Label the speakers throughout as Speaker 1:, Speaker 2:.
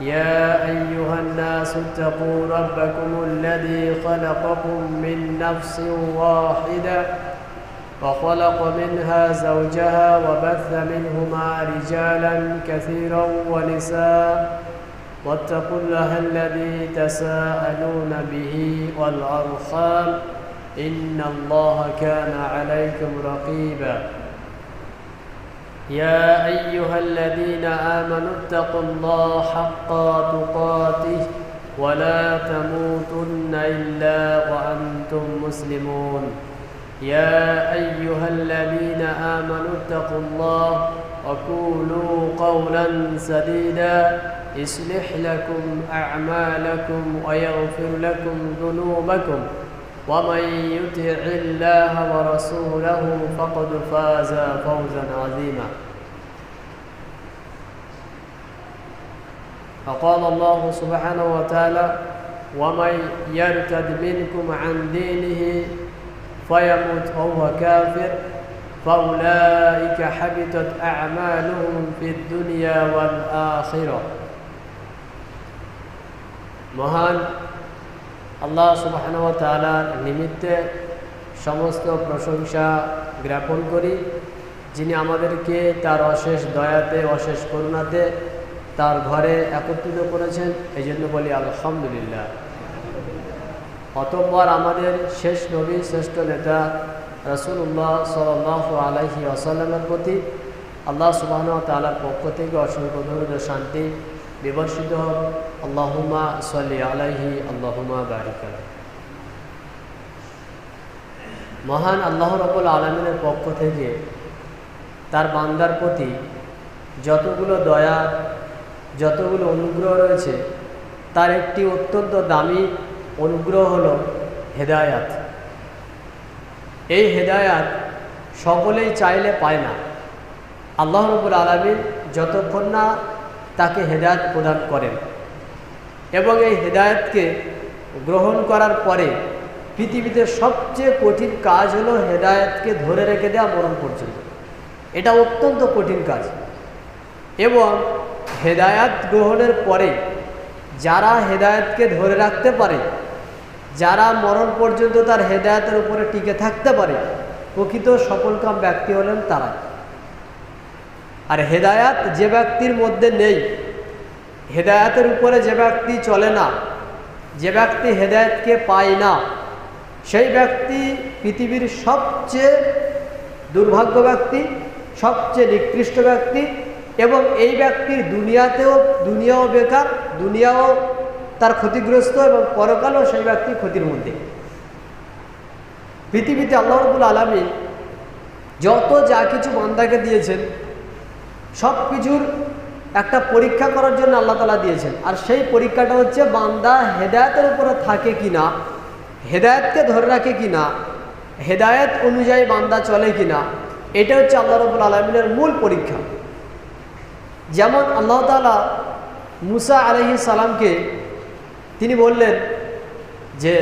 Speaker 1: يا أيها الناس اتقوا ربكم الذي خلقكم من نفس واحدة وخلق منها زوجها وبث منهما رجالا كثيرا ونساء واتقوا الله الذي تساءلون به والأرحام إن الله كان عليكم رقيبا يا أيها الذين آمنوا اتقوا الله حق تقاته ولا تموتن إلا وأنتم مسلمون يا أيها الذين آمنوا اتقوا الله وقولوا قولا سديدا يصلح لكم أعمالكم ويغفر لكم ذنوبكم ومن يطع الله ورسوله فقد فاز فوزا عظيما فقال الله سبحانه وتعالى ومن يرتد منكم عن دينه فيمت وهو كافر فأولئك حبطت أعمالهم في الدنيا والآخرة মহান আল্লাহ সুবহানাহু ওয়া তাআলার নিমিত্তে সমস্ত প্রশংসা জ্ঞাপন করি, যিনি আমাদেরকে তার অশেষ দয়াতে অশেষ করুণাতে তার ঘরে একত্রিত করেছেন। এই জন্য বলি আলহামদুলিল্লাহ। অতঃপর আমাদের শেষ নবী শ্রেষ্ঠ নেতা রাসূলুল্লাহ সাল্লাল্লাহু আলাইহি ওয়াসাল্লামের প্রতি আল্লাহ সুবহানাহু ওয়া তাআলার পক্ষ থেকে অসংখ্য দরুদ ও শান্তি বিবর্ষিত হোক। আল্লাহুম্মা সাল্লি আলাইহি আল্লাহুম্মা বারিক আলাইহি। মহান আল্লাহ রাব্বুল আলামিনের পক্ষ থেকে তার বান্দার প্রতি যতগুলো দয়া যতগুলো অনুগ্রহ রয়েছে, তার একটি অত্যন্ত দামি অনুগ্রহ হলো হেদায়াত। এই হেদায়াত সকলেই চাইলে পায় না। আল্লাহ রাব্বুল আলামিন যতক্ষণ না তাকে হেদায়াত প্রদান করেন, এবং এই হেদায়াতকে গ্রহণ করার পরে পৃথিবীতে সবচেয়ে কঠিন কাজ হলো হেদায়াতকে ধরে রেখে দেওয়া মরণ পর্যন্ত। এটা অত্যন্ত কঠিন কাজ, এবং হেদায়াত গ্রহণের পরে যারা হেদায়াতকে ধরে রাখতে পারে, যারা মরণ পর্যন্ত তার হেদায়াতের উপরে টিকে থাকতে পারে, প্রকৃত সফলকাম ব্যক্তি হলেন তারা। আর হেদায়াত যে ব্যক্তির মধ্যে নেই, হেদায়াতের উপরে যে ব্যক্তি চলে না, যে ব্যক্তি হেদায়াতকে পায় না, সেই ব্যক্তি পৃথিবীর সবচেয়ে দুর্ভাগ্য ব্যক্তি, সবচেয়ে নিকৃষ্ট ব্যক্তি, এবং এই ব্যক্তির দুনিয়াও বেকার, দুনিয়াও তার ক্ষতিগ্রস্ত, এবং পরকালও সেই ব্যক্তি ক্ষতির মধ্যে। পৃথিবীতে আল্লাহ রাব্বুল আলামিন যত যা কিছু বান্দাকে দিয়েছেন, সব কিছুর একটা পরীক্ষা করার জন্য আল্লাহ তাআলা দিয়েছেন। আর সেই পরীক্ষাটা হচ্ছে বান্দা হেদায়েতের উপরে থাকে কিনা, হেদায়েতকে ধরে রাখে কিনা, হেদায়েত অনুযায়ী বান্দা চলে কিনা। এটা হচ্ছে আল্লাহ রাব্বুল আলামিনের মূল পরীক্ষা। যেমন আল্লাহ তাআলা মুসা আলাইহিস সালামকে তিনি বললেন যে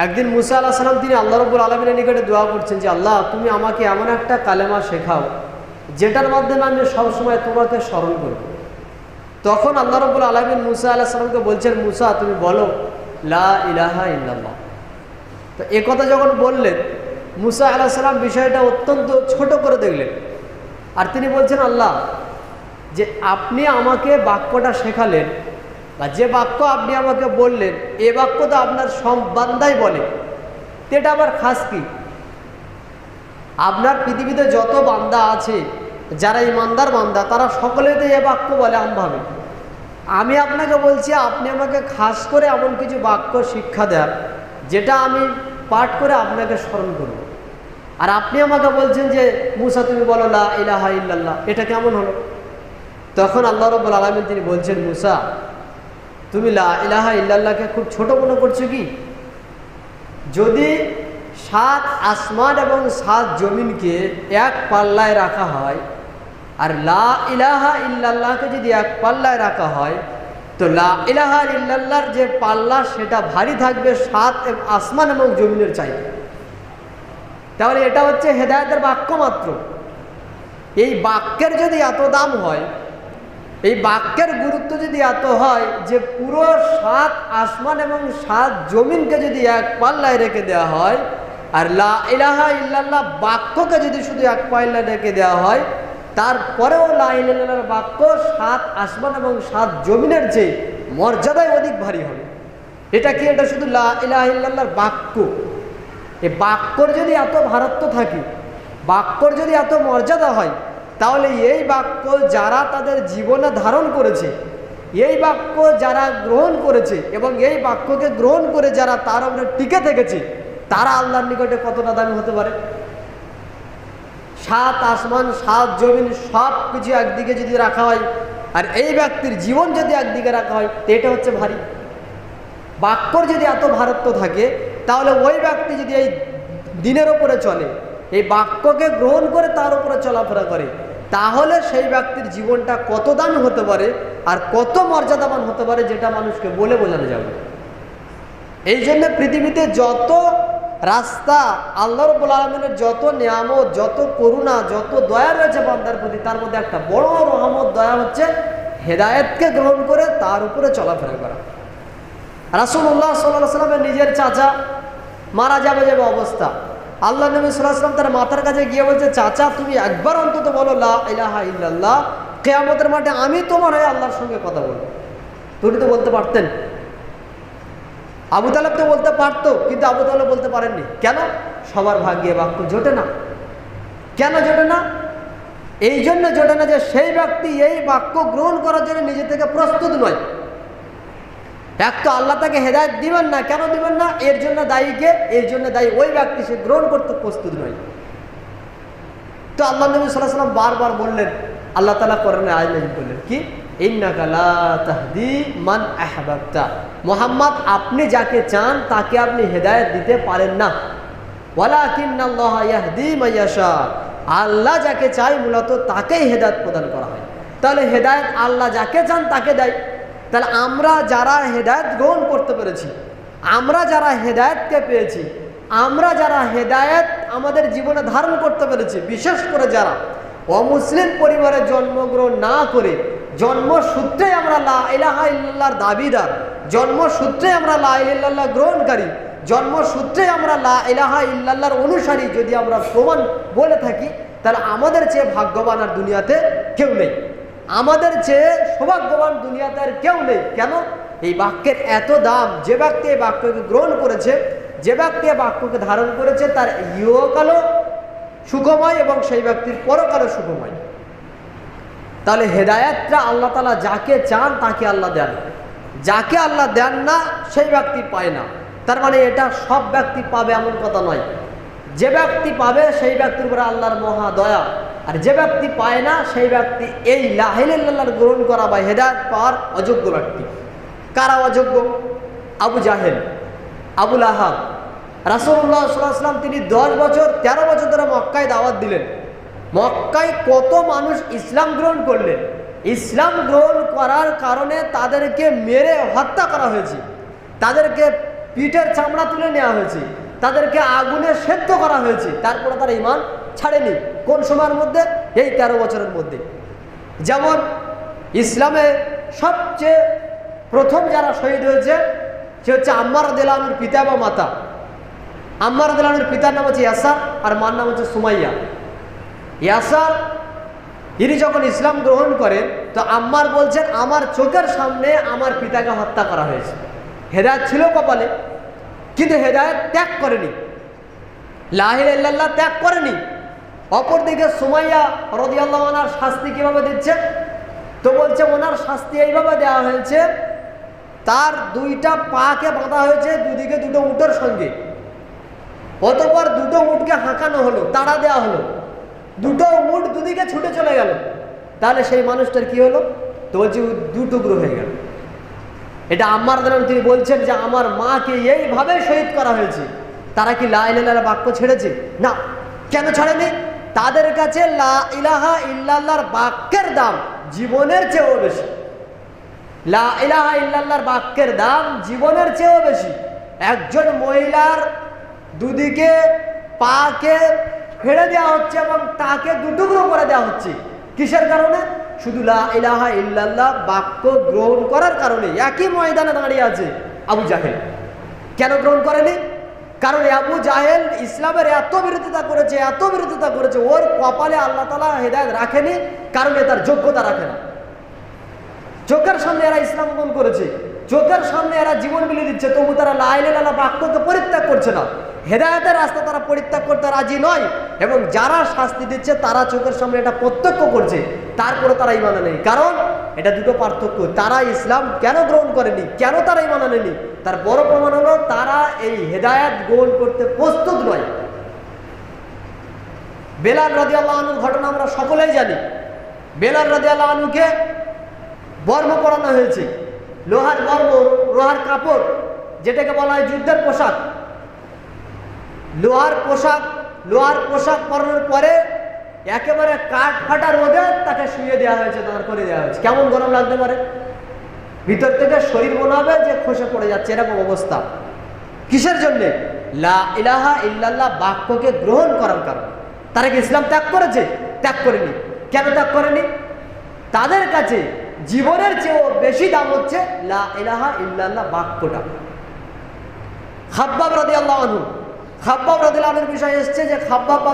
Speaker 1: একদিন মুসা আলাইহিস সালাম তিনি আল্লাহ রাব্বুল আলামিনের নিকটে দোয়া করছেন যে আল্লাহ, তুমি আমাকে এমন একটা কালেমা শেখাও যেটার মাধ্যমে আমি সবসময় তোমাকে স্মরণ করব। তখন আল্লাহ রাব্বুল আলামিন মুসা আলাইহিস সালামকে বলছেন, মুসা তুমি বলো লা ইলাহা ইল্লাল্লাহ। তো এ কথা যখন বললেন, মুসা আলাইহিস সালাম বিষয়টা অত্যন্ত ছোট করে দেখলেন, আর তিনি বলছেন আল্লাহ, যে আপনি আমাকে বাক্যটা শেখালেন বা যে বাক্য আপনি আমাকে বললেন, এ বাক্য তো আপনার সব বান্দাই বলে, এটা আবার খাস কি? আপনার পৃথিবীতে যত বান্দা আছে, যারা ইমানদার বান্দা, তারা সকলেই তো এ বাক্য বলে আমভাবে। আমি আপনাকে বলছি, আপনি আমাকে খাস করে এমন কিছু বাক্য শিক্ষা দেন যেটা আমি পাঠ করে আপনাকে স্মরণ করব। আর আপনি আমাকে বলছেন যে মুসা তুমি বলো লা ইলাহা ইল্লাল্লাহ, এটা কেমন হলো? তখন আল্লাহ রাব্বুল আলামিন তিনি বলছেন, মুসা তুমি লা ইলাহা ইল্লাল্লাহকে খুব ছোট মনে করছো কি? যদি 7 আসমান এবং 7 জমিনকে এক পাল্লায় রাখা হয়, আর লা ইলাহা ইল্লাল্লাহকে যদি এক পাল্লায় রাখা হয়, তো লা ইলাহা ইল্লাল্লাহর যে পাল্লা সেটা ভারী থাকবে 7 আসমান এবং জমিনের চাইতে। তাহলে এটা হচ্ছে হেদায়েতের বাক্য মাত্র। এই বাক্যের যদি এত দাম হয়, এই বাক্যের গুরুত্ব যদি এত হয় যে পুরো 7 আসমান এবং 7 জমিনকে যদি এক পাল্লায় রেখে দেওয়া হয়, আর লা ইলাহা ইল্লাল্লাহ বাক্যকে যদি শুধু এক পাল্লায় রেখে দেওয়া হয়, তারপরেও লা ইলাহা ইল্লাল্লাহর বাক্য 7 আসমান এবং 7 জমিনের চেয়ে মর্যাদায় অধিক ভারী হবে। এটা কি? এটা শুধু লা ইলাহা ইল্লাল্লাহর বাক্য। এই বাক্যর যদি এত ভারত্ব থাকে, বাক্যর যদি এত মর্যাদা হয়, তাহলে এই বাক্য যারা তাদের জীবনে ধারণ করেছে, এই বাক্য যারা গ্রহণ করেছে এবং এই বাক্যকে গ্রহণ করে যারা তার উপরে টিকে থেকেছে, তারা আল্লাহর নিকটে কতটা দামি হতে পারে। 7 আসমান 7 জমিন সব কিছু একদিকে যদি রাখা হয়, আর এই ব্যক্তির জীবন যদি একদিকে রাখা হয়, তো এটা হচ্ছে ভারী। বাক্যর যদি এত ভারত্ব থাকে, তাহলে ওই ব্যক্তি যদি এই দিনের ওপরে চলে, এই বাক্যকে গ্রহণ করে তার উপরে চলাফেরা করে, তাহলে সেই ব্যক্তির জীবনটা কত দামি হতে পারে আর কত মর্যাদাবান হতে পারে, যেটা মানুষকে বলে বোঝানো যাবে। এই জন্য পৃথিবীতে যত রাস্তা, আল্লাহ রাব্বুল আলামিনের যত নিয়ামত, যত করুণা, যত দয়া রয়েছে বান্দার প্রতি, তার মধ্যে একটা বড় রহমত, দয়া হচ্ছে হেদায়েতকে গ্রহণ করে তার উপরে চলাফেরা করা। রাসূলুল্লাহ সাল্লাল্লাহু আলাইহি ওয়াসাল্লামের নিজের চাচা মারা যাবে অবস্থা, আল্লাহ নবী সাল্লাল্লাহু আলাইহি ওয়াসাল্লাম তার মাথার কাছে গিয়ে বলছে, চাচা তুমি একবার অন্তত বলো লা ইলাহা ইল্লাল্লাহ, কিয়ামতের মাঠে আমি তোমার হয়ে আল্লাহর সঙ্গে কথা বলবো। তুমি তো বলতে পারতেন। আবু তালেব তো বলতে পারতো, কিন্তু আবু তালেব বলতে পারেননি। কেন? সবার ভাগ্যে বাক্য জোটে না। কেন জোটে না? এই জন্য জোটে না যে সেই ব্যক্তি এই বাক্য গ্রহণ করার জন্য নিজে থেকে প্রস্তুত নয়। এক তো আল্লাহ তাকে হেদায়েত দিবেন না, কেন দিবেন না? এর জন্য দায়ী কে? এর জন্য দায়ী ওই ব্যক্তি, সে গ্রহণ করতে প্রস্তুত নয়। তো আল্লাহ নবী সাল্লাল্লাহু আলাইহি ওয়াসাল্লাম বারবার বললেন, আল্লাহ তাআলা কোরআনে আয়াত নাযিল করলেন কি? ইন্নাকা লা তাহদি মান আহবাবতা, মুহাম্মদ আপনি যাকে চান তাকে আপনি হেদায়েত দিতে পারেন না। ওয়ালাকিন্নাল্লাহা ইয়াহদি মান ইয়াশা, আল্লাহ যাকে চায় মূলত তাকেই হেদায়েত প্রদান করা হয়। তাহলে হেদায়েত আল্লাহ যাকে চান তাকে দেয়। তাহলে আমরা যারা হেদায়েত গ্রহণ করতে পেরেছি, আমরা যারা হেদায়েতকে পেয়েছি, আমরা যারা হেদায়েত আমাদের জীবনে ধারণ করতে পেরেছি, বিশেষ করে যারা অমুসলিম পরিবারে জন্মগ্রহণ না করে জন্মসূত্রে আমরা লা ইলাহা ইল্লাল্লাহর দাবিদার, জন্মসূত্রে আমরা লা ইলাহা ইল্লাল্লাহ গ্রহণকারী, জন্মসূত্রে আমরা লা ইলাহা ইল্লাল্লাহর অনুসারী যদি আমরা প্রমাণ বলে থাকি, তাহলে আমাদের চেয়ে ভাগ্যবান আর দুনিয়াতে কেউ নেই। আমাদের চেয়ে সৌভাগ্যবান দুনিয়াতে আর কেউ নেই। কেন? এই বাক্যের এত দাম। যে ব্যক্তি এই বাক্যকে গ্রহণ করেছে, যে ব্যক্তি এই বাক্যকে ধারণ করেছে, তার ইহকালও সুখময় এবং সেই ব্যক্তির পরকালও সুখময়। তাহলে হেদায়েতটা আল্লাহ তাআলা যাকে চান তাকে আল্লাহ দেন, যাকে আল্লাহ দেন না সেই ব্যক্তি পায় না। তার মানে এটা সব ব্যক্তি পাবে এমন কথা নয়। যে ব্যক্তি পাবে সেই ব্যক্তির উপরে আল্লাহর মহা দয়া, আর যে ব্যক্তি পায় না সেই ব্যক্তি এই লা ইলাহা ইল্লাল্লাহ গ্রহণ করা বা হেদায়েত পাওয়ার অযোগ্য ব্যক্তি। কারা অযোগ্য? আবু জাহেল, আবু লাহাব। রাসূলুল্লাহ সাল্লাল্লাহু আলাইহি ওয়াসাল্লাম তিনি 10 বছর 13 বছর ধরে মক্কায় দাওয়াত দিলেন। মক্কায় কত মানুষ ইসলাম গ্রহণ করলেন। ইসলাম গ্রহণ করার কারণে তাদেরকে মেরে হত্যা করা হয়েছে, তাদেরকে পিঠের চামড়া তুলে নেওয়া হয়েছে, তাদেরকে আগুনে সেদ্ধ করা হয়েছে, তারপরে তারা ঈমান ছাড়েনি। কোন সময়ের মধ্যে? এই 13 বছরের মধ্যে। যেমন ইসলামে সবচেয়ে প্রথম যারা শহীদ হয়েছে সে হচ্ছে আম্মার রাদিয়াল্লাহু আনহুর পিতা বা মাতা। আম্মার রাদিয়াল্লাহু আনহুর পিতার নাম হচ্ছে ইয়াসার আর মার নাম হচ্ছে সুমাইয়া। ইয়াসার ইনি যখন ইসলাম গ্রহণ করেন, তো আম্মার বলছেন আমার চোখের সামনে আমার পিতাকে হত্যা করা হয়েছে। হেদায়েত ছিল কপালে, কিন্তু হেদায়েত ত্যাগ করেনি, লা ইলাহা ইল্লাল্লাহ ত্যাগ করেনি। অপরদিকে সুমাইয়া রাদিয়াল্লাহু আনহার শাস্তি কিভাবে দিচ্ছে? তো বলছে ওনার শাস্তি এইভাবে দেওয়া হয়েছে, তার 2টা পাকে বাঁধা হয়েছে দুদিকে 2টো উটের সঙ্গে, অতঃপর 2টো উটকে হাঁকানো হলো, তাড়া দেওয়া হলো, 2টো উট দুদিকে ছুটে চলে গেল। তাহলে সেই মানুষটার কি হলো? তো বলছে 2 টুকরো হয়ে গেল। এটা আম্মার রাদিয়াল্লাহু তিনি বলছেন যে আমার মাকে এইভাবে শহীদ করা হয়েছে। তারা কি লা ইলাহা ইল্লাল্লাহ বাক্য ছেড়েছে? না। কেন ছাড়েনি? তাদের কাছে লা ইলাহা ইল্লাল্লাহর বাক্যের দাম জীবনের চেয়েও বেশি। লা ইলাহা ইল্লাল্লাহর বাক্যের দাম জীবনের চেয়েও বেশি। একজন মহিলার দুদিকে পাকে ফেড়ে দেওয়া হচ্ছে এবং তাকে 2 টুকরো করে দেওয়া হচ্ছে। কিসের কারণে? শুধু লা ইলাহা ইল্লাল্লাহ বাক্য গ্রহণ করার কারণে একই ময়দানে দাঁড়িয়ে আছে আবু জাহেল। কেন গ্রহণ করেনি? কারণ আবু জাহেল ইসলামের এত বিরোধিতা করেছে, ওর কপালে আল্লাহ তাআলা হেদায়েত রাখেনি, কারণে তার যোগ্যতা রাখে না। চোখের সামনে এরা ইসলাম গ্রহণ করেছে, চোখের সামনে এরা জীবন বিলিয়ে দিচ্ছে, তবু তারা লা ইলাহা ইল্লাল্লাহ বাক্যকে পরিত্যাগ করছে না। হেদায়েতের রাস্তা তারা পরিত্যাগ করতে রাজি নয়, এবং যারা শাস্তি দিচ্ছে তারা চোখের সামনে এটা প্রত্যক্ষ করছে, তারপরে তারা ঈমান আনেনি। কারণ এটা দুটো পার্থক্য। তারা ইসলাম কেন গ্রহণ করেনি, কেন তারা ঈমান আনেনি, তার বড় প্রমাণ হলো তারা এই হেদায়েত গ্রহণ করতে প্রস্তুত নয়। বেলাল রাদিয়াল্লাহু আনহুর ঘটনা আমরা সকলেই জানি। বেলাল রাদিয়াল্লাহু আনহুকে বর্ম পরানো হয়েছে, লোহার বর্ম, লোহার কাপড়, যেটাকে বলা হয় যুদ্ধের পোশাক। লোহার পোশাক পরানোর পরে একেবারে কাঠ ফাটা রোদে তাকে শুয়ে দেওয়া হয়েছে, দাঁড় করে দেওয়া হয়েছে। কেমন গরম লাগতে পারে, ভিতর থেকে শরীর মনে হবে যে খসে পড়ে যাচ্ছে, এরকম অবস্থা। কিসের জন্যে? লা ইলাহা ইল্লাল্লাহ বাক্যকে গ্রহণ করার কারণে। তারা কি ইসলাম ত্যাগ করেছে? ত্যাগ করেনি। কেন ত্যাগ করেনি? তাদের কাছে জীবনের চেয়েও বেশি দাম হচ্ছে লা ইলাহা ইল্লাল্লাহ বাক্যটা। খাব্বাব রাদিয়াল্লাহু আনহুর বিষয় এসছে যে খাব্বাব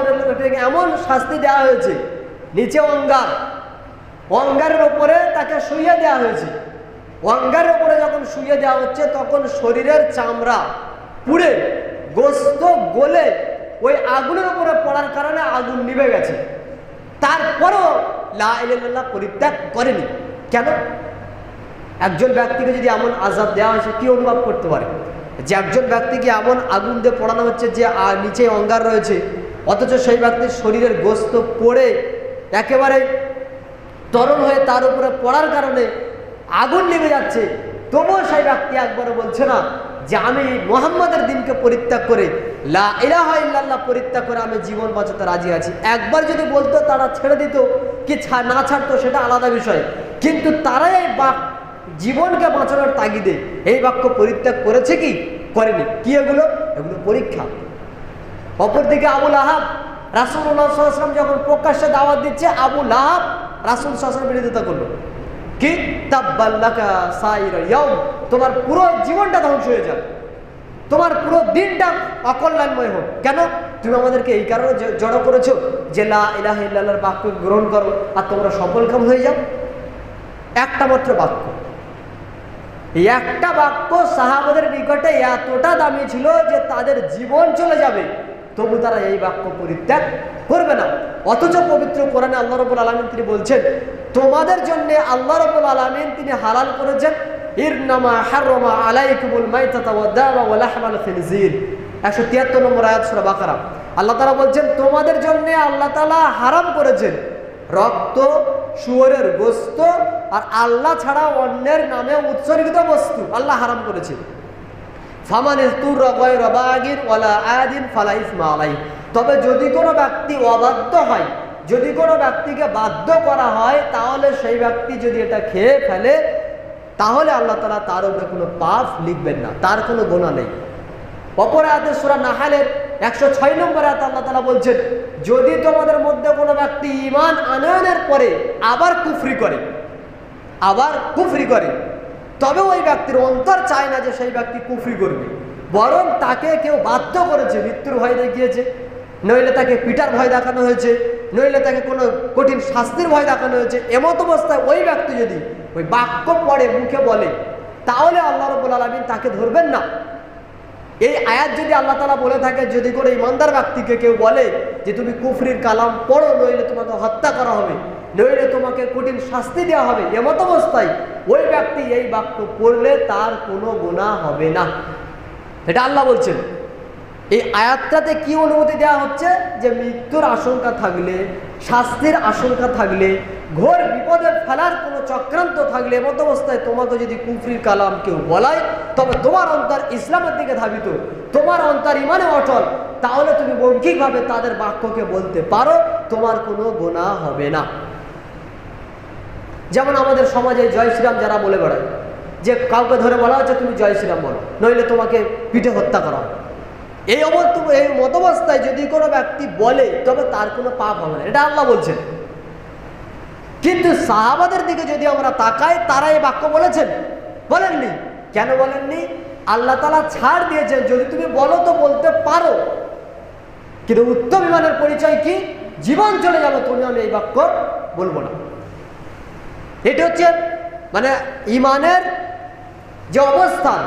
Speaker 1: এমন শাস্তি দেওয়া হয়েছে, নিচে অঙ্গারের ওপরে তাকে শুইয়ে দেওয়া হয়েছে। অঙ্গারের ওপরে যখন শুইয়ে দেওয়া হচ্ছে তখন শরীরের চামড়া পুড়ে গোস্ত গলে ওই আগুনের উপরে পড়ার কারণে আগুন নিভে গেছে। তারপরও লা ইলাহা ইল্লাল্লাহ পরিত্যাগ করেনি। কেন? একজন ব্যক্তিকে যদি এমন আযাব দেওয়া হয়, সে কি অনুভব করতে পারে? যে একজন ব্যক্তিকে এমন আগুন দিয়ে পোড়ানো হচ্ছে যে নিচে অঙ্গার রয়েছে, অথচ সেই ব্যক্তির শরীরের গোস্ত পড়ে একেবারে তরল হয়ে তার উপরে পড়ার কারণে আগুন লেগে যাচ্ছে, তবুও সেই ব্যক্তি একবারও বলছে না যে আমি মুহাম্মাদের দিনকে পরিত্যাগ করে লা ইলাহা ইল্লাল্লাহ পরিত্যাগ করে আমি জীবন বাঁচাতে রাজি আছি। একবার যদি বলতো তারা ছেড়ে দিত, কি না ছাড়তো সেটা আলাদা বিষয়, কিন্তু তারাই এই জীবনকে বাঁচানোর তাগিদে এই বাক্য পরিত্যাগ করেছে কি করেনি? কি এগুলো পরীক্ষা। অপরদিকে আবু লাহাব, রাসূলুল্লাহ সাল্লাল্লাহু আলাইহি ওয়াসাল্লাম যখন প্রকাশ্যে দাওয়াত দিচ্ছে, আবু লাহাব রাসূল সাল্লাল্লাহু আলাইহি ওয়াসাল্লামের বিরোধিতা করলো। কি তাব্বাল্লাকা সাইরাল ইয়াউম, তোমার পুরো জীবনটা ধ্বংস হয়ে যাবে, তোমার পুরো দিনটা অকল্যাণময় হোক। কেন? তুমি আমাদেরকে এই কারণে জড়ো করেছো যে লা ইলাহা ইল্লাল্লাহর বাক্য গ্রহণ করো আর তোমরা সফলকাম হয়ে যাও। একটা মাত্র বাক্য, এই একটা বাক্য সাহাবাদের নিকটে এতটা দামি ছিল যে তাদের জীবন চলে যাবে, তবু তারা এই বাক্য পরিত্যাগ করবে না। অথচ পবিত্র কোরআনে আল্লাহ রাব্বুল আলামিন তিনি বলছেন, তোমাদের জন্য আল্লাহ রাব্বুল আলামিন তিনি হালাল করেছেন ইন্নামা হাররামা আলাইকুমুল মাইতাতা ওয়াদ-দামা ওয়া লাহমাল খিনজির, 173 নম্বর আয়াত সূরা বাকারা। আল্লাহ তাআলা বলছেন তোমাদের জন্য আল্লাহ তাআলা হারাম করেছেন রক্ত, শুয়োরের গোশত আর আল্লাহ ছাড়া অন্যের নামে উৎসর্গিত বস্তু আল্লাহ হারাম করেছেন। ফামান ইসতুররা গায়রা বাগিন ওয়ালা আদিন ফালা ইসমা আলাইহি, তবে যদি কোনো ব্যক্তি অবাধ্য হয়, যদি কোনো ব্যক্তিকে বাধ্য করা হয়, তাহলে সেই ব্যক্তি যদি এটা খেয়ে ফেলে তাহলে আল্লাহ তাআলা তার উপরে কোনো পাপ লিখবেন না, তার কোনো গুনাহ নেই। অপর আয়াতে সূরা নাহলের 106 নম্বর আয়াতে আল্লাহ তাআলা বলছেন, যদি তোমাদের মধ্যে কোনো ব্যক্তি ঈমান আনয়নের পরে আবার কুফরি করে, তবে ওই ব্যক্তির অন্তর চায় না যে সেই ব্যক্তি কুফরি করবে, বরং তাকে কেউ বাধ্য করেছে, মৃত্যুর ভয় দেখিয়েছে, নইলে তাকে পিটার ভয় দেখানো হয়েছে, নইলে তাকে কোনো কঠিন শাস্তির ভয় দেখানো হয়েছে। এমত অবস্থায় ওই ব্যক্তি যদি ওই বাক্য পড়ে মুখে বলে, তাহলে আল্লাহ রাব্বুল আলামিন তাকে ধরবেন না। এই আয়াত যদি আল্লাহ তাআলা বলে থাকে, যদি কোনো ইমানদার ব্যক্তিকে কেউ বলে যে তুমি কুফরির কালাম পড়ো, নইলে তোমাকে হত্যা করা হবে, নইলে তোমাকে কঠিন শাস্তি দেওয়া হবে, এমত অবস্থায় ওই ব্যক্তি এই বাক্য পড়লে তার কোনো গুনাহ হবে না, এটা আল্লাহ বলছেন। এই আয়াতটাতে কি অনুমতি দেওয়া হচ্ছে? যে মৃত্যুর আশঙ্কা থাকলে, শাস্তির আশঙ্কা থাকলে, ঘোর বিপদে ফেলার কোনো চক্রান্ত থাকলে, এমত অবস্থায় তোমাকে যদি কুফরির কালাম কেউ বলায়, তবে তোমার অন্তর ইসলামের দিকে ধাবিত, তোমার অন্তর ইমানে অটল, তাহলে তুমি মৌখিকভাবে তাদের বাক্যকে বলতে পারো, তোমার কোনো গুনাহ হবে না। যেমন আমাদের সমাজে জয় শ্রীরাম যারা বলে বেড়ায়, যে কাউকে ধরে বলা হচ্ছে তুমি জয় শ্রীরাম বলো, নইলে তোমাকে পিঠে হত্যা করা হবে। এই মতাবস্থায় যদি কোনো ব্যক্তি বলে, তবে তার কোনো পাপ হবে না, এটা আল্লাহ বলছেন। কিন্তু সাহাবাদের দিকে যদি আমরা তাকাই, তারা এই বাক্য বলেছেন? বলেননি। কেন বলেননি? আল্লাহ তাআলা ছাড় দিয়েছেন, যদি তুমি বলো তো বলতে পারো, কিন্তু উত্তম ইমানের পরিচয় কি? জীবন চলে যাবে তুমি আমি এই বাক্য বলবো না। এটা হচ্ছে মানে ইমানের যে অবস্থান,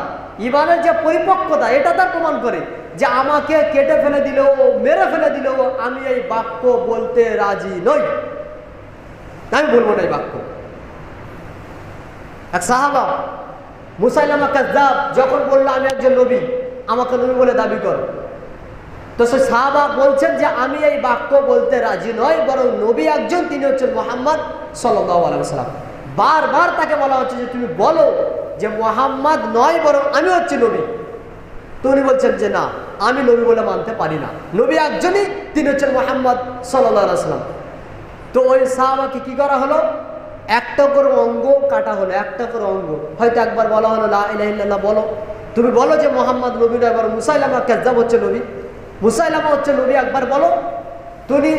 Speaker 1: ইমানের যে পরিপক্কতা, এটা তার প্রমাণ করে যে আমাকে কেটে ফেলে দিলেও, মেরে ফেলে দিলেও আমি এই বাক্য বলতে রাজি নই, আমি বলবো না এই বাক্য। এক সাহাবা মুসাইলামা কাযযাব যখন বললো আমি একজন নবী, আমাকে নবী বলে দাবি করো, তো সে সাহাবা বলছেন যে আমি এই বাক্য বলতে রাজি নয়, বরং নবী একজন, তিনি হচ্ছেন মুহাম্মদ সাল্লাল্লাহু আলাইহি ওয়াসাল্লাম। বারবার তাকে বলা হচ্ছে যে তুমি বলো যে মুহাম্মদ নয়, বরং আমি হচ্ছি নবী। তো উনি বলছেন যে না, আমি নবী বলে মানতে পারি না, নবী একজনই, তিনি হচ্ছেন মুহাম্মদ সাল্লাল্লাহু আলাইহি ওয়াসাল্লাম। তো ওই সাহাবাকে কি করা হলো? একটা করে অঙ্গ কাটা হলো, একটা করে অঙ্গ। হয়তো একবার বলা হলো লা ইলাহা ইল্লাল্লাহ বলো, তুমি বলো যে মুহাম্মদ নবী নয়, বরং মুসাইলামা কাযযাব হচ্ছে নবী, মুসাইলামা হচ্ছে নবী, একবার বলো। তুমি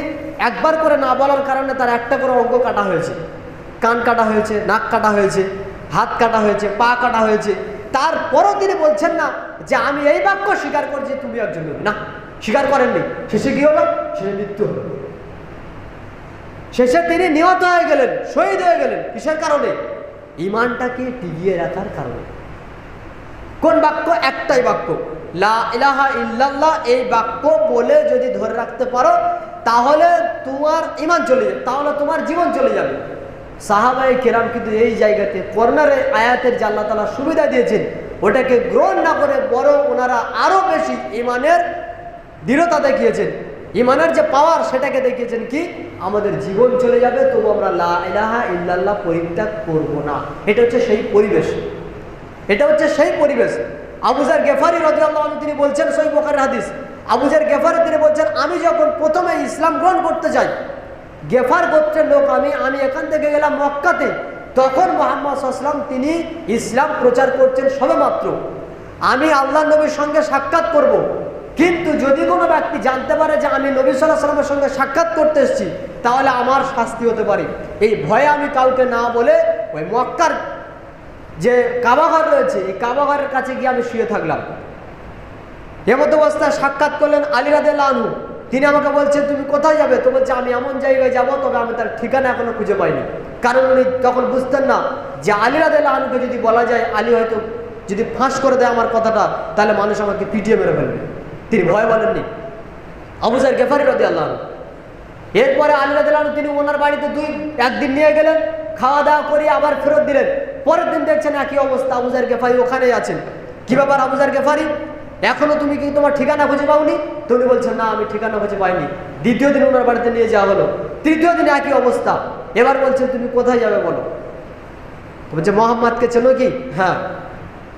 Speaker 1: একবার করে না বলার কারণে তার একটা করে অঙ্গ কাটা হয়েছে, কান কাটা হয়েছে, নাক কাটা হয়েছে, হাত কাটা হয়েছে, পা কাটা হয়েছে। তারপরও তিনি বলছেন না যে আমি এই বাক্য স্বীকার করছি তুমি একজন নবী, না, স্বীকার করেননি। শেষে কি হলো? শেষে মৃত্যু হলো, শেষে তিনি নিহত হয়ে গেলেন, শহীদ হয়ে গেলেন। কিসের কারণে? ঈমানটাকে টিকিয়ে রাখার কারণে। কোন বাক্য? একটাই বাক্য, লা ইলাহা ইল্লাল্লাহ। এই বাক্য বলে যদি ধরে রাখতে পারো, তাহলে তোমার ঈমান চলে যাবে, তাহলে তোমার জীবন চলে যাবে। সাহাবায়ে কেরাম কিন্তু এই জায়গাতে কর্নারে আয়াতের যে আল্লাহ তাআলা সুবিধা দিয়েছেন, ওটাকে গ্রহণ না করে বরং ওনারা আরো বেশি ঈমানের দৃঢ়তা দেখিয়েছেন, ঈমানের যে পাওয়ার সেটাকে দেখিয়েছেন কি আমাদের জীবন চলে যাবে তবু আমরা লা ইলাহা ইল্লাল্লাহ পরিত্যাগ করব না। এটা হচ্ছে সেই পরিবেশ, এটা হচ্ছে সেই পরিবেশ। আবু যার গেফারি রাদিয়াল্লাহু আনহু তিনি বলছেন, সহিহ বুখারীর হাদিস, আবু যার গেফারি তিনি বলছেন, আমি যখন প্রথমে ইসলাম গ্রহণ করতে যাই, গেফার গোত্রের লোক আমি এখান থেকে গেলাম মক্কাতে, তখন মুহাম্মদ সাল্লাল্লাহু আলাইহি ওয়াসাল্লাম তিনি ইসলাম প্রচার করছেন সবেমাত্র। আমি আল্লাহর নবীর সঙ্গে সাক্ষাৎ করব, কিন্তু যদি কোনো ব্যক্তি জানতে পারে যে আমি নবী সাল্লাল্লাহু আলাইহি ওয়াসাল্লামের সঙ্গে সাক্ষাৎ করতে এসেছি, তাহলে আমার শাস্তি হতে পারে। এই ভয়ে আমি কাউকে না বলে ওই মক্কার যে কাবাঘর রয়েছে, এই কাবাঘরের কাছে গিয়ে আমি শুয়ে থাকলাম। এমত অবস্থায় সাক্ষাৎ করলেন আলী রাদিয়াল্লাহু আনহু। তিনি আমাকে বলছেন তুমি কোথায় যাবে? তো বলছে আমি এমন জায়গায় যাব, তবে আমি তার ঠিকানা এখনো খুঁজে পাইনি। কারণ উনি তখন বুঝতেন না যে আলী রাদিয়াল্লাহু আনহুকে যদি বলা যায়, আলী হয়তো যদি ফাঁস করে দেয় আমার কথাটা, তাহলে মানুষ আমাকে পিটিয়ে মেরে ফেলবে। তিনি ভয় বলেননি, আবু যার গেফারি রাদিয়াল্লাহু আনহু। এরপরে আলী রাদিয়াল্লাহু আনহু তিনি ওনার বাড়িতে একদিন নিয়ে গেলেন, খাওয়া দাওয়া করে আবার ফেরত দিলেন। পরের দিন দেখছেন একই অবস্থা, আবু যার গেফারি ওখানেই আছেন। কি ব্যাপার আবু যার গেফারি, এখনো তুমি কি তোমার ঠিকানা খুঁজে পাওনি? তো উনি বলছেন না, আমি ঠিকানা খুঁজে পাইনি। দ্বিতীয় দিন ওনার বাড়িতে নিয়ে যাওয়া হলো, তৃতীয় দিনে একই অবস্থা। এবার বলছেন তুমি কোথায় যাবে বলো? তো বলছে মুহাম্মদকে চেনো কি? হ্যাঁ।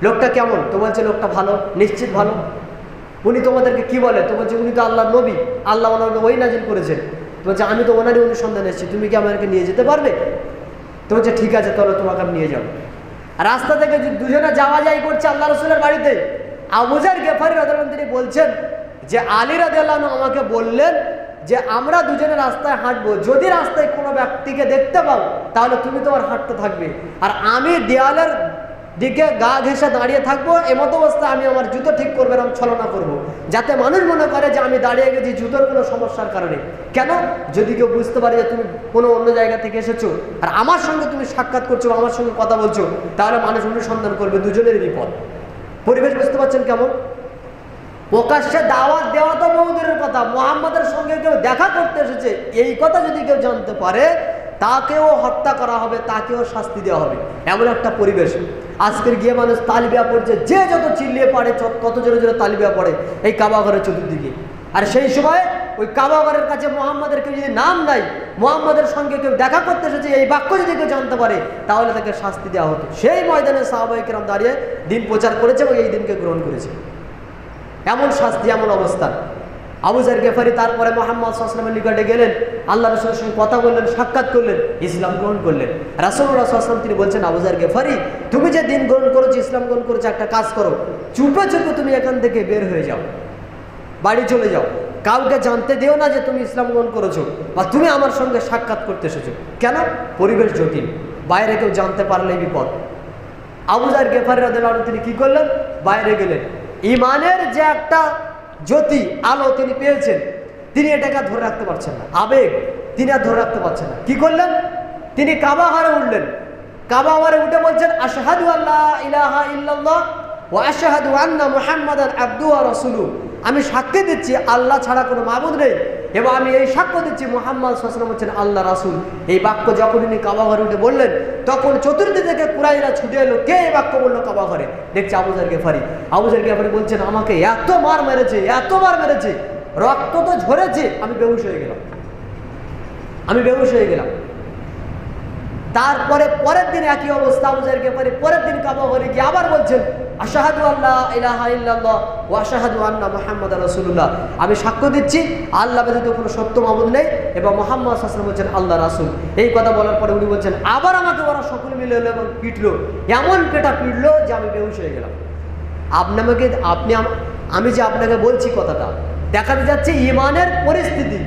Speaker 1: লোকটা কেমন? তো বলছে লোকটা ভালো, নিশ্চিত ভালো। উনি তোমাদেরকে কি বলে? তো বলছে উনি তো আল্লাহর নবী, আল্লাহ ওনার ওই নাজিল করেছেন। তো বলছে আমি তো ওনারই অনুসন্ধানে এসেছি, তুমি কি আমাকে নিয়ে যেতে পারবে? তো বলছে ঠিক আছে, তাহলে তোমাকে আমি নিয়ে যাবো। রাস্তা থেকে দুজনে যাওয়া যাই করছে আল্লাহ রাসূলের বাড়িতে। আবু যার গেফারি রাদিয়াল্লাহু আনহু তিনি বলছেন যে আলী রাদিয়াল্লাহু আনহু আমাকে বললেন যে আমরা দুজনে রাস্তায় হাঁটবো, যদি রাস্তায় কোনো ব্যক্তিকে দেখতে পাও তাহলে তুমি তোমার হাঁটতে থাকবে, আর আমি দেয়ালের দিকে গা ঘেঁষে দাঁড়িয়ে থাকবো। এমতো অবস্থায় আমি আমার জুতো ঠিক করবো, আমি ছলনা করবো, যাতে মানুষ মনে করে যে আমি দাঁড়িয়ে গেছি জুতোর কোনো সমস্যার কারণে। কেন? যদি কেউ বুঝতে পারে যে তুমি কোনো অন্য জায়গা থেকে এসেছো আর আমার সঙ্গে তুমি সাক্ষাৎ করছো, আমার সঙ্গে কথা বলছো, তাহলে মানুষ অনুসন্ধান করবে, দুজনের বিপদ। পরিবেশ বুঝতে পারছেন কেমন? প্রকাশ্যে দাওয়াত দেওয়া তো বহু দূরের কথা, মুহাম্মাদের সঙ্গে কেউ দেখা করতে এসেছে এই কথা যদি কেউ জানতে পারে, তাকেও হত্যা করা হবে, তাকেও শাস্তি দেওয়া হবে, এমন একটা পরিবেশ। আজকের গিয়ে মানুষ তালিবিয়া পড়ছে, যে যত চিল্লিয়ে পড়ে তত জোরে জোরে তালিবিয়া পড়ে এই কাবাঘরের চতুর্দিকে। আর সেই সময় ওই কাবাঘরের কাছে মুহাম্মাদের কেউ যদি নাম নাই, মুহাম্মাদের সঙ্গে কেউ দেখা করতে এসেছে এই বাক্য যদি কেউ জানতে পারে, তাহলে তাকে শাস্তি দেওয়া হতো। সেই ময়দানে সাহাবায়ে কেরাম দাঁড়িয়ে দিন প্রচার করেছে এবং এই দিনকে গ্রহণ করেছে। এমন শাস্তি, এমন অবস্থা। আবু যার গেফারি তারপরে মুহাম্মদ সাল্লাল্লাহু আলাইহি ওয়াসাল্লামের নিকটে গেলেন, আল্লাহ রাসূলের সঙ্গে কথা বললেন, সাক্ষাৎ করলেন, ইসলাম গ্রহণ করলেন। রাসূলুল্লাহ সাল্লাল্লাহু আলাইহি ওয়াসাল্লাম তিনি বলছেন, আবু যার গেফারি তুমি যে দিন গ্রহণ করেছো, ইসলাম গ্রহণ করেছো, একটা কাজ করো, চুপে চুপে তুমি এখান থেকে বের হয়ে যাও, বাড়ি চলে যাও। কাউকে জানতে দিও না যে তুমি ইসলাম গ্রহণ করেছো বা তুমি আমার সঙ্গে সাক্ষাৎ করতে এসেছো। কেন? পরিবেশ জটিল, বাইরে কেউ জানতে পারলেই বিপদ। আবু যার গেফারি রাদিয়াল্লাহু আনহু তিনি কি করলেন? বাইরে গেলেন। ইমানের যে একটা জ্যোতি আলো তিনি পেয়েছেন, তিনি এটাকে ধরে রাখতে পারছেন না, আবেগ তিনি আর ধরে রাখতে পারছেন না। কি করলেন? তিনি কাবা ঘরে উঠলেন। কাবা ঘরে উঠে বলছেন, আশহাদু আল্লা ইলাহা ইল্লাল্লাহ ওয়া আশহাদু আন্না মুহাম্মাদান আবদুহু ওয়া রাসূলুহু, আমি সাক্ষ্য দিচ্ছি আল্লাহ ছাড়া কোনো মাবুদ নেই এবং আমি এই সাক্ষ্য দিচ্ছি মুহাম্মদ সাল্লাল্লাহু আলাইহি ওয়াসাল্লাম হচ্ছেন আল্লাহ রাসূল। এই বাক্য যখন তিনি কাবা ঘরে উঠে বললেন, তখন চতুর্দিক থেকে কুরাইশরা ছুটে এলো। কে এই বাক্য বললো কাবা ঘরে? দেখছে আবু যার গেফারি। আবু যার গেফারি বলছেন, আমাকে এত মার মেরেছে, এত মার মেরেছে, রক্ত তো ঝরেছে, আমি বেহুশ হয়ে গেলাম, আমি বেহুশ হয়ে গেলাম। তারপরে পরের দিন একই অবস্থা আবু যার গেফারি পরের দিন কাবা ঘরে গিয়ে আবার বলছেন, আশহাদু আল্লা ইলাহা ইল্লাল্লাহ ওয়া আশহাদু আন্না মুহাম্মাদার রাসূলুল্লাহ, আমি সাক্ষ্য দিচ্ছি আল্লাহ ব্যতীত কোনো সত্য মাবুদ নেই এবং মুহাম্মদ সাল্লাল্লাহু আলাইহি ওয়াসাল্লাম হচ্ছেন আল্লাহ রাসূল। এই কথা বলার পরে উনি বলছেন, আবার আমাকে ওরা সকলে মিলে এলো এবং পিটলো, এমন পেটা পিটলো যে আমি বেহুশ হয়ে গেলাম। আমি যে আপনাকে বলছি কথাটা, দেখাতে যাচ্ছে ইমানের পরিস্থিতি,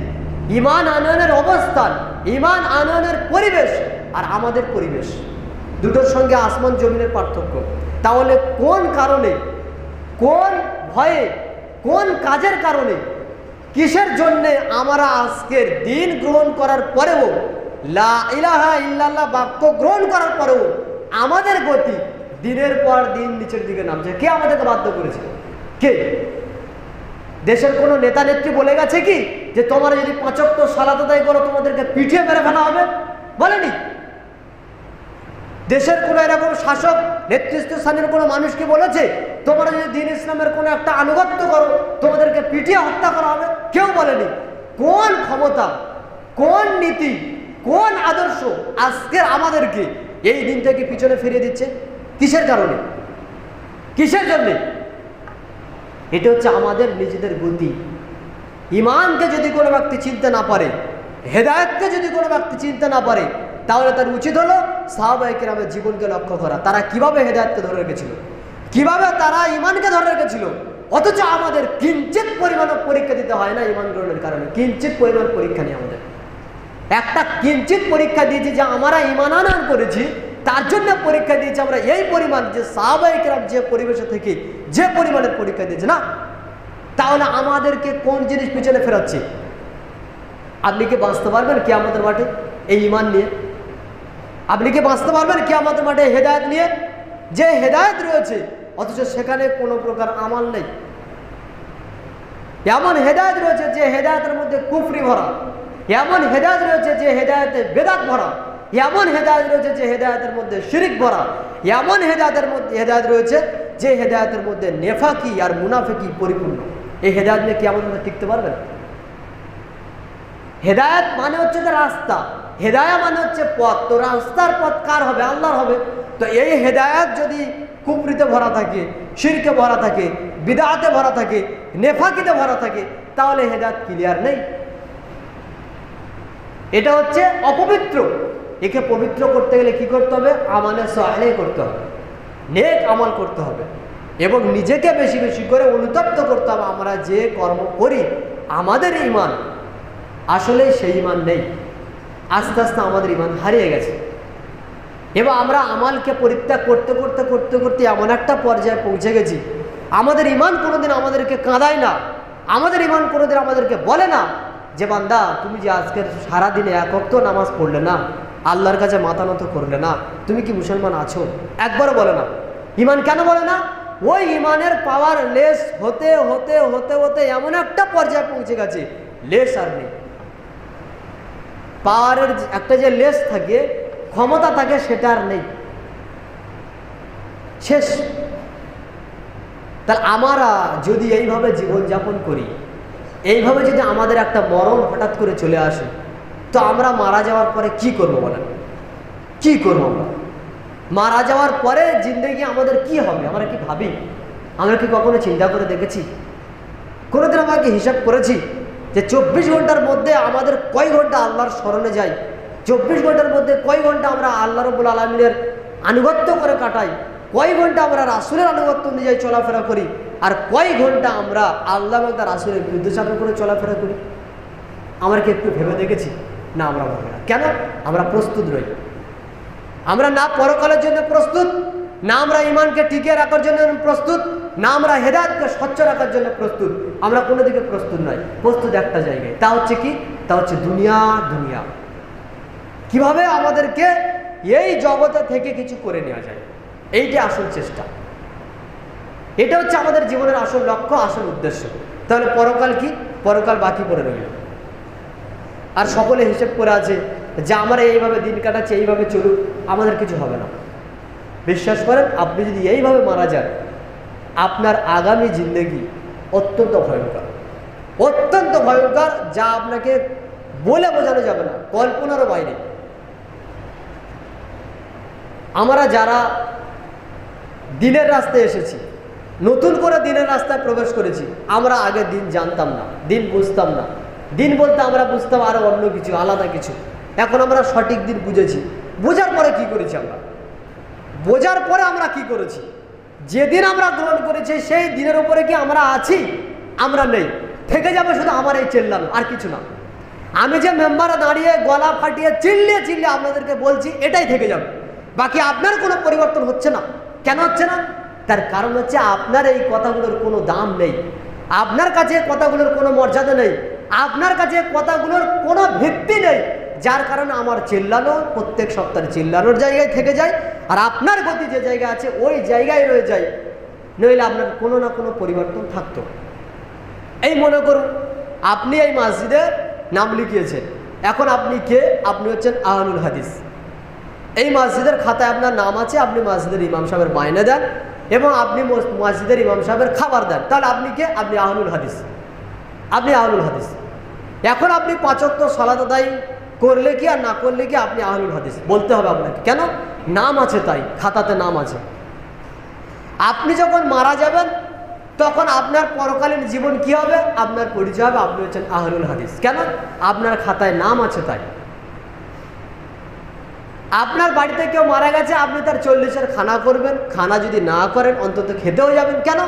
Speaker 1: ইমান আনয়নের অবস্থান, ইমান আনয়নের পরিবেশ আর আমাদের পরিবেশ, দুটোর সঙ্গে আসমান জমিনের পার্থক্য। তাহলে কোন কারণে, কোন ভয়ে, কোন কাজের কারণে, কিসের জন্যে আমরা আজকের দিন গ্রহণ করার পরেও, লা ইলাহা ইল্লাল্লাহ বাক্য গ্রহণ করার পরেও আমাদের গতি দিনের পর দিন নিচের দিকে নামছে? কে আমাদেরকে বাধ্য করেছে? কে? দেশের কোনো নেতা নেত্রী বলে গেছে কি যে তোমরা যদি ৫ ওয়াক্ত সালাত আদায় করো তোমাদেরকে পিটিয়ে মেরে ফেলা হবে? বলেনি। দেশের কোনো এরকম শাসক নেতৃস্থানীয় কোনো মানুষকে বলেছে তোমরা যদি দ্বীন ইসলামের কোনো একটা আনুগত্য করো তোমাদেরকে পিটিয়ে হত্যা করা হবে? কেউ বলেনি। কোন ক্ষমতা, কোন নীতি, কোন আদর্শ আজকে আমাদেরকে এই দিন থেকে পিছনে ফিরিয়ে দিচ্ছে? কিসের কারণে, কিসের জন্যে? এটা হচ্ছে আমাদের নিজেদের গতি। ইমানকে যদি কোনো ব্যক্তি চিনতে না পারে, হেদায়েতকে যদি কোনো ব্যক্তি চিনতে না পারে, তাহলে তার উচিত হলো সাহাবায়ে কেরামের জীবনকে লক্ষ্য করা। তারা কিভাবে হেদায়েতকে ধরে রেখেছিল, কিভাবে তারা ইমানকে ধরে রেখেছিল। অথচ আমাদের কিঞ্চিত পরিমাণ পরীক্ষা দিতে হয় না ইমান গ্রহণের কারণে। কিঞ্চিত পরিমাণ পরীক্ষা নেই আমাদের। একটা কিঞ্চিত পরীক্ষা দিয়েছি যে আমরা ইমান আনয়ন করেছি, তার জন্য পরীক্ষা দিয়েছি আমরা এই পরিমাণ, যে সাহাবায়ে কেরাম যে পরিবেশে থেকে যে পরিমাণের পরীক্ষা দিয়েছে না। তাহলে আমাদেরকে কোন জিনিস পিছনে ফেরাচ্ছে? আপনি কি বাঁচতে পারবেন কিয়ামতের মাঠে এই ইমান নিয়ে? আপনি কি বাঁচতে পারবেন কিয়ামতের মাঠে হেদায়েত নিয়ে? যে হেদায়েত রয়েছে অথচ সেখানে কোনো প্রকার আমাল নেই। এমন হেদায়েত রয়েছে যে হেদায়েতের মধ্যে কুফরি ভরা, এমন হেদায়েত রয়েছে যে হেদায়েতে বেদাত ভরা, এমন হেদায়েত রয়েছে যে হেদায়েতের মধ্যে শিরিক ভরা, এমন হেদায়েত রয়েছে যে হেদায়েতের মধ্যে নেফাকি আর মুনাফিকি পরিপূর্ণ। এই হেদায়েত নিয়ে কিয়ামতের মাঠে টিকতে পারবেন? হেদায়েত মানে হচ্ছে যে রাস্তা, হেদায়া মানে হচ্ছে পথ। তো রাস্তার পথ কার হবে? আল্লাহর হবে। তো এই হেদায়েত যদি কুফরিতে ভরা থাকে, শিরকে ভরা থাকে, বিদআতে ভরা থাকে, নেফাকিতে ভরা থাকে, তাহলে হেদায়েত ক্লিয়ার নেই। এটা হচ্ছে অপবিত্র। একে পবিত্র করতে গেলে কি করতে হবে? আমালে সালেহ করতে হবে, নেক আমল করতে হবে এবং নিজেকে বেশি বেশি করে অনুতপ্ত করতে হবে। আমরা যে কর্ম করি আমাদের ইমান আসলে সেই ইমান নেই। আস্তে আস্তে আমাদের ইমান হারিয়ে গেছে এবং আমরা আমালকে পরিত্যাগ করতে করতে করতে করতে এমন একটা পর্যায়ে পৌঁছে গেছি, আমাদের ইমান কোনোদিন আমাদেরকে কাঁদায় না, আমাদের ইমান কোনোদিন আমাদেরকে বলে না যে বান্দা তুমি যে আজকের সারাদিনে 1 ওয়াক্ত নামাজ পড়লে না, আল্লাহর কাছে মাথা নত করলে না, তুমি কি মুসলমান আছো? একবারও বলে না। ইমান কেন বলে না? ওই ইমানের পাওয়ার লেস হতে হতে হতে হতে এমন একটা পর্যায়ে পৌঁছে গেছে লেস আর নেই। পাওয়ারের একটা যে লেস থাকে, ক্ষমতা থাকে, সেটা আর নেই, শেষ। তাহলে আমরা যদি এইভাবে জীবনযাপন করি, এইভাবে যদি আমাদের একটা মরণ হঠাৎ করে চলে আসে, তো আমরা মারা যাওয়ার পরে কি করবো বলেন? কি করবো আমরা? মারা যাওয়ার পরে জিন্দেগি আমাদের কি হবে? আমরা কি ভাবি? আমরা কি কখনো চিন্তা করে দেখেছি? কোনোদিন আমরা কি হিসাব করেছি যে 24 ঘন্টার মধ্যে আমাদের কয় ঘন্টা আল্লাহর স্মরণে যাই? 24 ঘন্টার মধ্যে কয় ঘন্টা আমরা আল্লাহ রাব্বুল আলামিনের আনুগত্য করে কাটাই? কয় ঘন্টা আমরা রাসূলের আনুগত্য অনুযায়ী চলাফেরা করি, আর কয় ঘন্টা আমরা আল্লাহ এবং তার রাসূলের বিরুদ্ধে চাপে করে চলাফেরা করি? আমরা কি একটু ভেবে দেখেছি? না, আমরা ভাবি না। কেন? আমরা প্রস্তুত নই। আমরা না পরকালের জন্য প্রস্তুত, না আমরা ঈমানকে টিকিয়ে রাখার জন্য প্রস্তুত, না আমরা হেদায়েতকে স্বচ্ছ রাখার জন্য প্রস্তুত। আমরা কোনো দিকে প্রস্তুত নই। প্রস্তুত একটা জায়গায়, তা হচ্ছে কি? তা হচ্ছে দুনিয়া। দুনিয়া কিভাবে আমাদেরকে এই জগতে থেকে কিছু করে নেওয়া যায়, এইটা আসল চেষ্টা। এটা হচ্ছে আমাদের জীবনের আসল লক্ষ্য, আসল উদ্দেশ্য। তাহলে পরকাল কি? পরকাল বাকি পড়ে রইল। আর সকলে হিসেব করে আছে যে আমরা এইভাবে দিন কাটাচ্ছি, এইভাবে চলুক, আমাদের কিছু হবে না। বিশ্বাস করেন, আপনি যদি এইভাবে মারা যান, আপনার আগামী জিন্দেগি অত্যন্ত ভয়ঙ্কর, অত্যন্ত ভয়ঙ্কর, যা আপনাকে বলে বোঝানো যাবে না, কল্পনারও বাইরে। আমরা যারা দিনের রাস্তায় এসেছি, নতুন করে দিনের রাস্তায় প্রবেশ করেছি, আমরা আগে দিন জানতাম না, দিন বুঝতাম না। দিন বলতে আমরা বুঝতাম আরো অন্য কিছু, আলাদা কিছু। এখন আমরা সঠিক দিন বুঝেছি। বোঝার পরে কি করেছি আমরা? বোঝার পরে আমরা কি করেছি? যেদিন আমরা গ্রহণ করেছি সেই দিনের উপরে কি আমরা আছি? আমরা নেই। থেকে যাবে শুধু আমার এই চেল্লানো, আর কিছু না। আমি যে মেম্বারে দাঁড়িয়ে গলা ফাটিয়ে চিল্লিয়ে চিল্লিয়ে আপনাদেরকে বলছি, এটাই থেকে যাবে। বাকি আপনার কোনো পরিবর্তন হচ্ছে না। কেন হচ্ছে না? তার কারণ হচ্ছে আপনার এই কথাগুলোর কোনো দাম নেই, আপনার কাছে কথাগুলোর কোনো মর্যাদা নেই, আপনার কাছে কথাগুলোর কোনো ভিত্তি নেই, যার কারণে আমার চিল্লানো প্রত্যেক সপ্তাহে চিল্লানোর জায়গায় থেকে যায়, আর আপনার গতি যে জায়গা আছে ওই জায়গায় রয়ে যায়। নইলে আপনার কোনো না কোনো পরিবর্তন থাকতো। এই মনে করুন, আপনি এই মসজিদে নাম লিখিয়েছেন, এখন আপনি কে? আপনি হচ্ছেন আহলুল হাদিস। এই মসজিদের খাতায় আপনার নাম আছে, আপনি মসজিদের ইমাম সাহেবের মাইনে দেন এবং আপনি মসজিদের ইমাম সাহেবের খাবার দেন। তাহলে আপনি কে? আপনি আহলুল হাদিস। আপনি আহলুল হাদিস। এখন আপনি 5 ওয়াক্ত সালাত আদায় করলে কি আর না করলে কি আপনি আহলুল হাদিস বলতে হবে আপনাকে। কেন? নাম আছে, তাই খাতাতে নাম আছে। আপনি যখন মারা যাবেন তখন আপনার পরকালীন জীবন কি হবে? আপনার পরিচয় হবে আপনি হচ্ছেন আহলুল হাদিস। কেন? আপনার খাতায় নাম আছে তাই। আপনার বাড়িতে কেউ মারা গেছে, আপনি তার 40-এর খানা করবেন, খানা যদি না করেন অন্তত খেতেও যাবেন। কেন?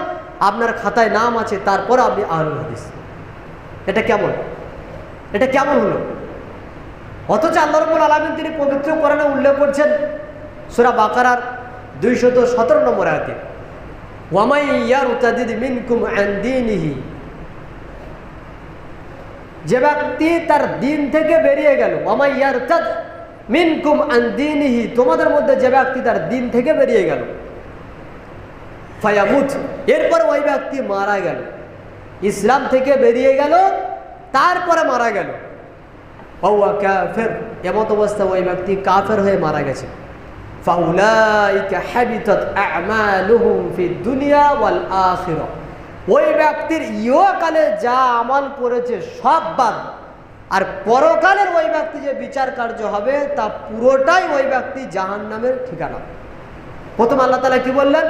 Speaker 1: আপনার খাতায় নাম আছে, তারপর আপনি আহলুল হাদিস। এটা কেমন? এটা কেমন হলো? অথচ আল্লাহ রাব্বুল আলামিন তিনি পবিত্র কোরআনে উল্লেখ করছেন সূরা বাকারার 217 নম্বর আয়াতে, ওয়ামাই ইয়ারতাদিদ মিনকুম আন দীনিহি, যে ব্যক্তি তার দিন থেকে বেরিয়ে গেল, ওয়ামাই ইয়ারতাদ মিনকুম আন দীনিহি, তোমাদের মধ্যে যে ব্যক্তি তার দিন থেকে বেরিয়ে গেল, ফায়ামুত, এরপর ওই ব্যক্তি মারা গেল, ইসলাম থেকে বেরিয়ে গেল তারপরে মারা গেল, ওয়া কাফির, এমত অবস্থা ওই ব্যক্তি কাফের হয়ে মারা গেছে, ফাউলাইকা হাবিতাত আমালুহুম ফিদ দুনিয়া ওয়াল আখিরা, ওই ব্যক্তির ইহকালে যা আমল করেছে সব বাদ, আর পরকালের ওই ব্যক্তি যে বিচার কার্য হবে তা পুরোটাই ওই ব্যক্তি জাহান্নামের ঠিকানা। প্রথম আল্লাহ তাআলা কি বললেন?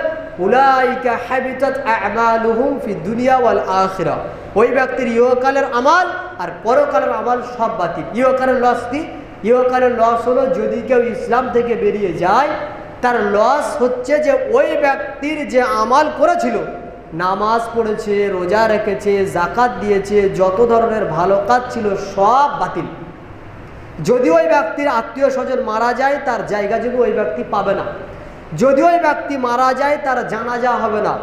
Speaker 1: উলাইকা হাবিতাত আমালুহুম ফিদ দুনিয়া ওয়াল আখিরা, ওই ব্যক্তির ইহকালের আমল আর পরকালের আমল সব বাতিল। ইহকালের লস কি? ইহকালের লস হলো যদি কেউ ইসলাম থেকে বেরিয়ে যায়, তার লস হচ্ছে যে ওই ব্যক্তির যে আমল করেছিল, নামাজ পড়েছে, রোজা রেখেছে, যাকাত দিয়েছে, যত ধরনের ভালো কাজ ছিল সব বাতিল। যদি ওই ব্যক্তির আত্মীয় স্বজন মারা যায়, তার জায়গা যদি ওই ব্যক্তি পাবে না। যদি ওই ব্যক্তি মারা যায়, তার জানাজা হবে না।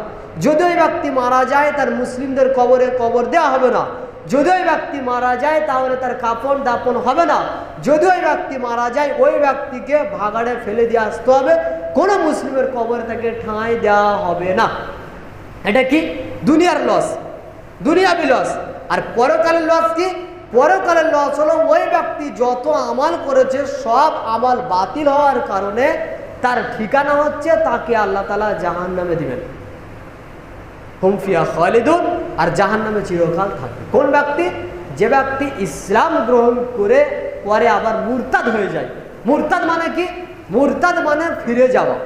Speaker 1: যদি ওই ব্যক্তি মারা যায়, তার মুসলিমদের কবরে কবর দেওয়া হবে না। যদি ওই ব্যক্তি মারা যায়, তাহলে তার কাফন দাপন হবে না। যদি ওই ব্যক্তি মারা যায়, ওই ব্যক্তিকে ভাগাড়ে ফেলে দিয়ে আসতে হবে, কোনো মুসলিমের কবরে তাকে ঠাঁই দেওয়া হবে না। এটা কি? দুনিয়ার লস, দুনিয়াবি লস। আর পরকালের লস কি? পরকালের লস হলো ওই ব্যক্তি যত আমল করেছে সব আমল বাতিল হওয়ার কারণে তার ঠিকানা হচ্ছে তাকে আল্লাহ তাআলা জাহান্নামে দিবেন, হুম ফিহা খালিদুন, আর জাহান্নামে চিরকাল থাকবে। কোন ব্যক্তি? যে ব্যক্তি ইসলাম গ্রহণ করে পরে আবার মুরতাদ হয়ে যায়। মুরতাদ মানে কি? মুরতাদ মানে ফিরে যাওয়া,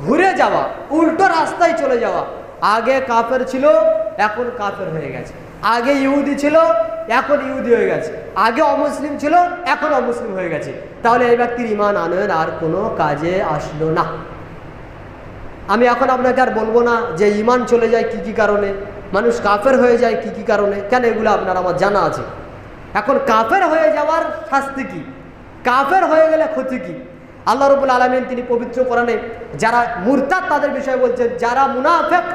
Speaker 1: ঘুরে যাওয়া, উল্টো রাস্তায় চলে যাওয়া। আগে কাফের ছিল, এখন কাফের হয়ে গেছে। আগে ইহুদি ছিল, এখন ইহুদি হয়ে গেছে। আগে অমুসলিম ছিল, এখন অমুসলিম হয়ে গেছে। তাহলে এই ব্যক্তির ঈমান আনয়ন আর কোনো কাজে আসলো না। আমি এখন আপনাকে আর বলবো না যে ঈমান চলে যায় কি কি কারণে, মানুষ কাফের হয়ে যায় কি কি কারণে, কেন এগুলো আপনার আমার জানা আছে। এখন কাফের হয়ে যাওয়ার শাস্তি কি, কাফের হয়ে গেলে ক্ষতি কি? আল্লাহ রাব্বুল আলামিন তিনি পবিত্র কোরআনে যারা মুরতাদ তাদের বিষয়ে বলছেন, যারা মুনাফিক,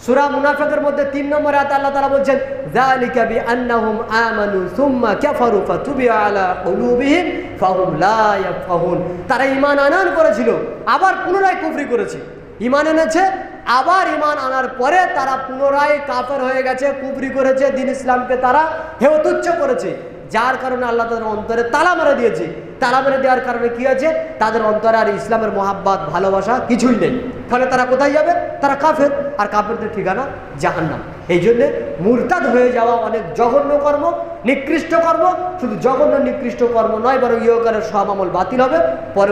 Speaker 1: সূরা মুনাফিকের মধ্যে 3 নম্বর আয়াতে আল্লাহ তাআলা বলছেন যালিকা বিআন্নাহুম আমানু সুম্মা কাফারু ফাতুবিয়া আলা কুলুবিহিম ফাহুম লা ইয়াফকাহুন। তারা ঈমান আনয়ন করেছিল, আবার পুনরায় কুফরি করেছে। ঈমান এনেছে, আবার ঈমান আনার পরে তারা পুনরায় কাফের হয়ে গেছে, কুফরি করেছে, দ্বীন ইসলামকে তারা হেয় তুচ্ছ করেছে, যার কারণে আল্লাহ তাদের অন্তরে তালা মেরে দিয়েছে। তালা মেরে দেওয়ার কারণে কি আছে, তাদের অন্তরে আর ইসলামের মহাব্বত ভালোবাসা কিছুই নেই। ফলে তারা কোথায় যাবে, তারা কাফের, আর কাফেরদের ঠিকানা জাহান্নাম। এই জন্যে মুরতাদ হয়ে যাওয়া অনেক জঘন্য কর্ম, নিকৃষ্ট কর্ম। শুধু জঘন্য নিকৃষ্ট কর্ম নয়, বরং ইহকালের সব আমল বাতিল হবে। পরে